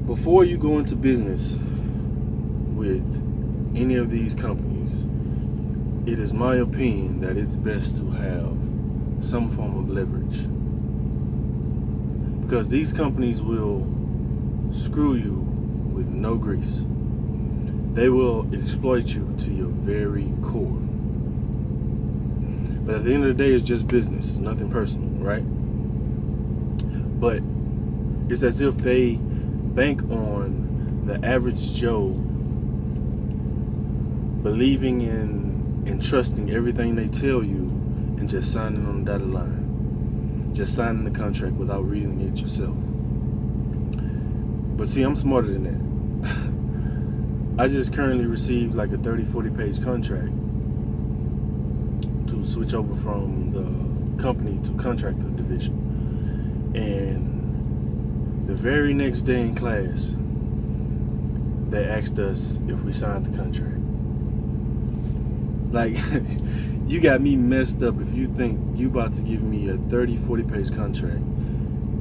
Before you go into business with any of these companies, it is my opinion that it's best to have some form of leverage, because these companies will screw you with no grease. They will exploit you to your very core. But at the end of the day, it's just business. It's nothing personal, right? But it's as if they bank on the average Joe believing in and trusting everything they tell you and just signing on the dotted line. Just signing the contract without reading it yourself. But see, I'm smarter than that. I just currently received like a 30-40 page contract to switch over from the company to contractor division. And the very next day in class, they asked us if we signed the contract. Like, you got me messed up if you think you about to give me a 30-40 page contract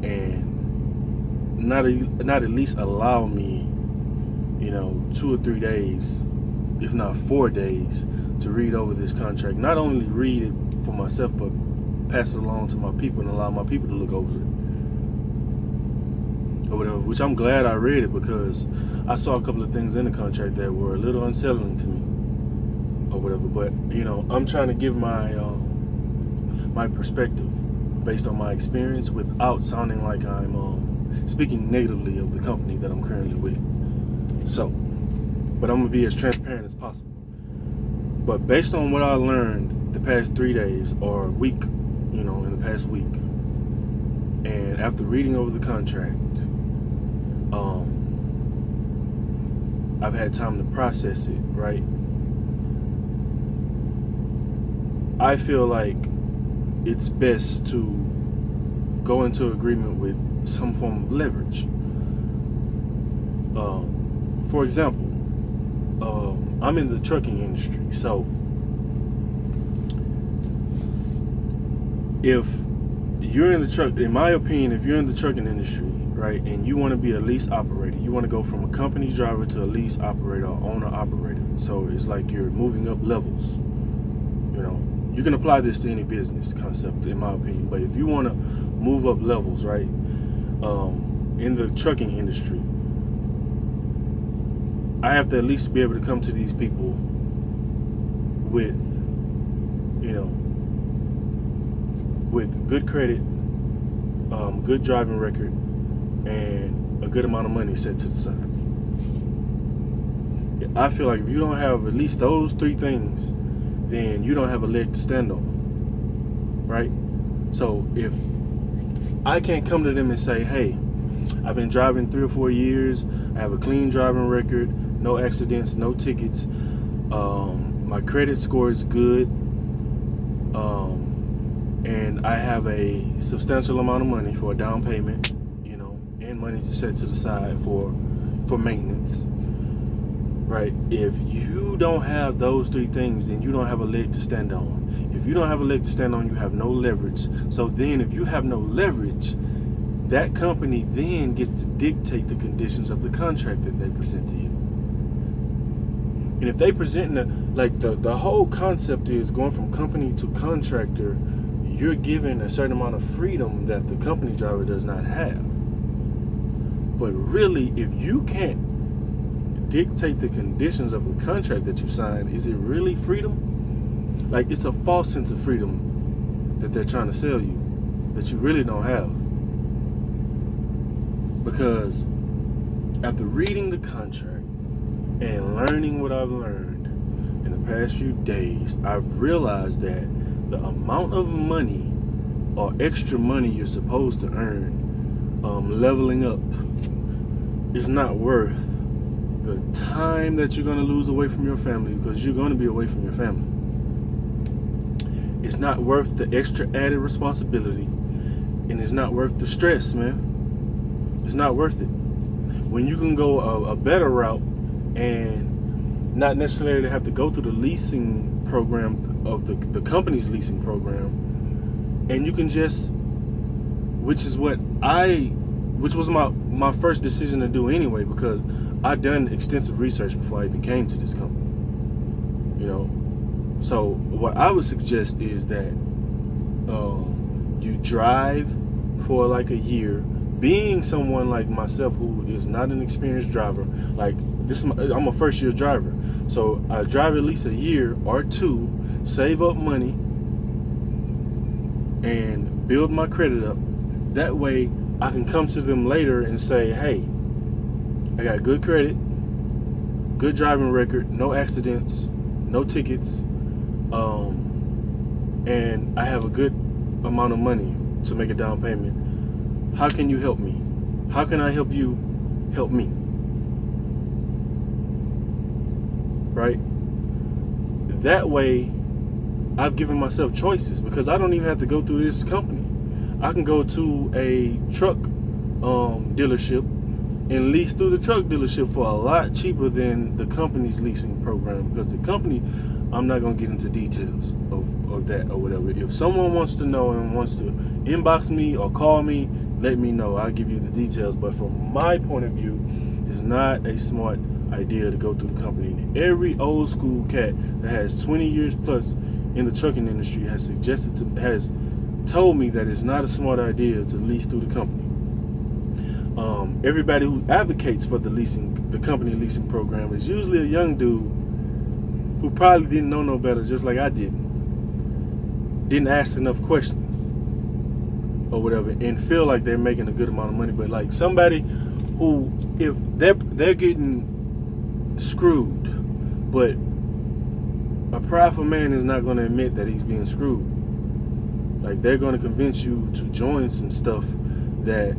and not at least allow me, 2 or 3 days, if not 4 days, to read over this contract. Not only read it for myself, but pass it along to my people and allow my people to look over it. Or whatever, which I'm glad I read it, because I saw a couple of things in the contract that were a little unsettling to me. Or whatever, but I'm trying to give my my perspective based on my experience without sounding like I'm speaking negatively of the company that I'm currently with. So, but I'm gonna be as transparent as possible. But based on what I learned the past 3 days or a week, in the past week, and after reading over the contract, I've had time to process it, right? I feel like it's best to go into agreement with some form of leverage. For example, I'm in the trucking industry, so if you're in the truck, in my opinion, if you're in the trucking industry, right, and you want to be a lease operator, you want to go from a company driver to a lease operator or owner operator. So it's like you're moving up levels. You can apply this to any business concept, in my opinion. But if you want to move up levels, right, in the trucking industry, I have to at least be able to come to these people with, with good credit, good driving record, and a good amount of money set to the side. I feel like if you don't have at least those 3 things, then you don't have a leg to stand on, right? So if I can't come to them and say, hey, I've been driving 3 or 4 years, I have a clean driving record, no accidents, no tickets, my credit score is good, and I have a substantial amount of money for a down payment, and money to set to the side for maintenance. Right? If you don't have those 3 things, then you don't have a leg to stand on. If you don't have a leg to stand on, you have no leverage. So then if you have no leverage, that company then gets to dictate the conditions of the contract that they present to you. And if they present the whole concept is going from company to contractor, you're given a certain amount of freedom that the company driver does not have. But really, if you can't dictate the conditions of the contract that you signed, is it really freedom? Like, it's a false sense of freedom that they're trying to sell you that you really don't have. Because after reading the contract and learning what I've learned in the past few days, I've realized that the amount of money or extra money you're supposed to earn leveling up is not worth the time that you're going to lose away from your family, because you're going to be away from your family. It's not worth the extra added responsibility, and it's not worth the stress, man. It's not worth it. When you can go a better route and not necessarily have to go through the leasing program of the company's leasing program, and you can just, which is what I which was my first decision to do anyway, because I'd done extensive research before I even came to this company. You know, so what I would suggest is that you drive for like a year. Being someone like myself who is not an experienced driver, like I'm a first year driver, so I drive at least a year or two, save up money, and build my credit up. That way I can come to them later and say, hey, I got good credit, good driving record, no accidents, no tickets, and I have a good amount of money to make a down payment. How can you help me? How can I help you help me? Right? That way, I've given myself choices, because I don't even have to go through this company. I can go to a truck dealership and lease through the truck dealership for a lot cheaper than the company's leasing program, because the company, I'm not going to get into details of that or whatever. If someone wants to know and wants to inbox me or call me, let me know. I'll give you the details. But from my point of view, it's not a smart idea to go through the company. Every old school cat that has 20 years plus in the trucking industry has told me that it's not a smart idea to lease through the company. Everybody who advocates for the company leasing program is usually a young dude who probably didn't know no better, just like I didn't ask enough questions or whatever, and feel like they're making a good amount of money. But like somebody who, if they're getting screwed, but a prideful man is not going to admit that he's being screwed. Like, they're going to convince you to join some stuff that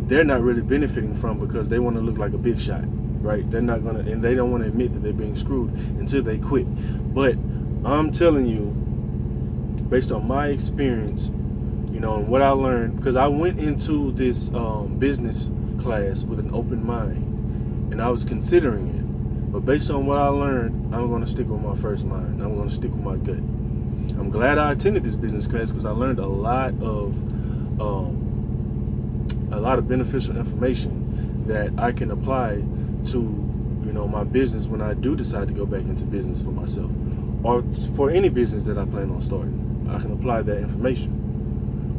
they're not really benefiting from, because they want to look like a big shot, right? They're not going to, and they don't want to admit that they're being screwed until they quit. But I'm telling you, based on my experience, you know, and what I learned, because I went into this business class with an open mind, and I was considering it. But based on what I learned, I'm going to stick with my first mind. I'm going to stick with my gut. I'm glad I attended this business class, because I learned a lot of beneficial information that I can apply to, you know, my business when I do decide to go back into business for myself, or for any business that I plan on starting. I can apply that information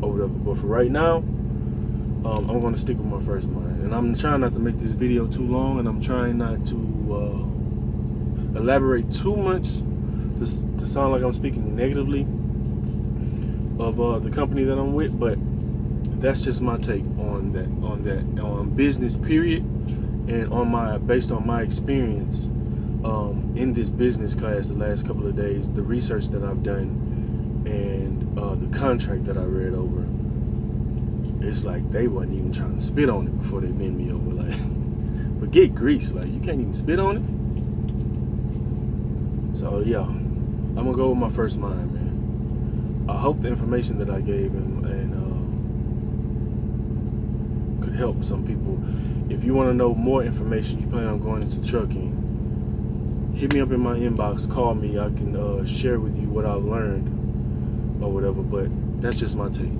or whatever. But for right now, I'm going to stick with my first mind, and I'm trying not to make this video too long, and I'm trying not to elaborate too much to sound like I'm speaking negatively of the company that I'm with. But that's just my take on business period, and based on my experience in this business class the last couple of days, the research that I've done, and the contract that I read over. It's like they wasn't even trying to spit on it before they bend me over. Like, forget grease. Like, you can't even spit on it. So yeah, I'm gonna go with my first mind, man. I hope the information that I gave and could help some people. If you want to know more information, you plan on going into trucking, hit me up in my inbox, call me. I can share with you what I've learned or whatever. But that's just my take.